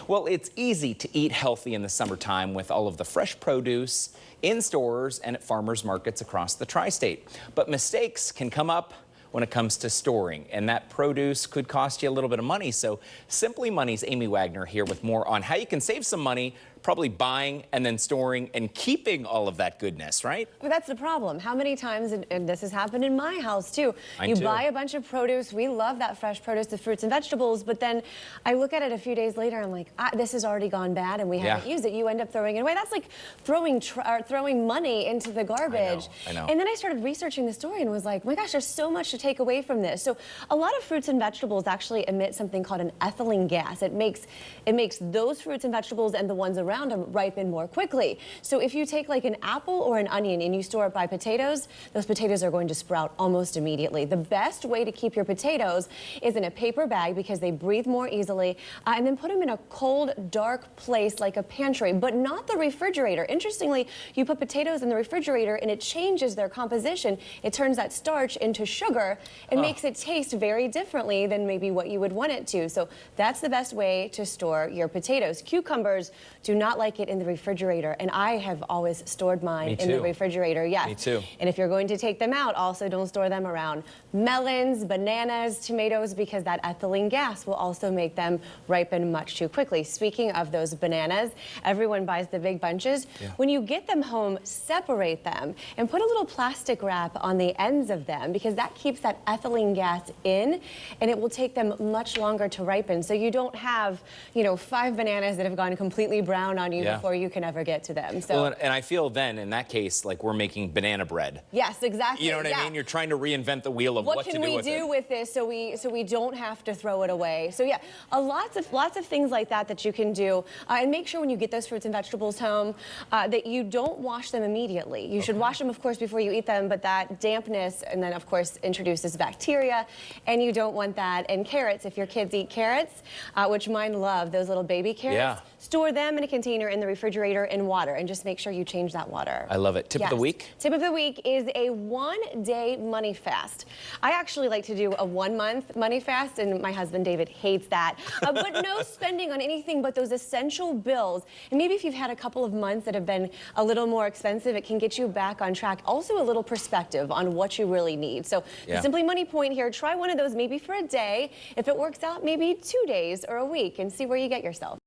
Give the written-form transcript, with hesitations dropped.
Well, it's easy to eat healthy in the summertime with all of the fresh produce in stores and at farmers markets across the tri-state. But mistakes can come up when it comes to storing, and that produce could cost you a little bit of money. So Simply Money's Amy Wagner here with more on how you can save some money probably buying and then storing and keeping all of that goodness, right? But that's the problem. How many times, and this has happened in my house too, Mine too. Buy a bunch of produce. We love that fresh produce, the fruits and vegetables, but then I look at it a few days later and I'm like, this has already gone bad and we haven't used it. You end up throwing it away. That's like throwing money into the garbage. I know. And then I started researching the story and was like, oh my gosh, there's so much to take away from this. So a lot of fruits and vegetables actually emit something called an ethylene gas. It makes those fruits and vegetables and the ones around them ripen more quickly. So if you take like an apple or an onion and you store it by potatoes, those potatoes are going to sprout almost immediately. The best way to keep your potatoes is in a paper bag because they breathe more easily, and then put them in a cold, dark place like a pantry, but not the refrigerator. Interestingly, you put potatoes in the refrigerator and it changes their composition. It turns that starch into sugar and makes it taste very differently than maybe what you would want it to. So that's the best way to store your potatoes. Cucumbers do not like it in the refrigerator, and I have always stored mine in the refrigerator. Yes. Me too. And if you're going to take them out, also don't store them around melons, bananas, tomatoes, because that ethylene gas will also make them ripen much too quickly. Speaking of those bananas, everyone buys the big bunches. When you get them home, separate them and put a little plastic wrap on the ends of them because that keeps that ethylene gas in, and it will take them much longer to ripen. So you don't have, 5 bananas that have gone completely brown on you before you can ever get to them. So, well, and I feel then in that case like we're making banana bread. Yes, exactly. You know what I mean? You're trying to reinvent the wheel of what to do with it. What can we do with this so we don't have to throw it away? So yeah, lots of things like that you can do, and make sure when you get those fruits and vegetables home that you don't wash them immediately. You should wash them, of course, before you eat them, but that dampness and then of course introduces bacteria, and you don't want that. And carrots, if your kids eat carrots, which mine love, those little baby carrots, store them in a container in the refrigerator in water, and just make sure you change that water. I love it. Tip of the week? Tip of the week is a 1-day money fast. I actually like to do a 1-month money fast, and my husband David hates that. But no spending on anything but those essential bills. And maybe if you've had a couple of months that have been a little more expensive, it can get you back on track. Also a little perspective on what you really need. So the Simply Money point here, try one of those maybe for a day. If it works out, maybe 2 days or a week, and see where you get yourself.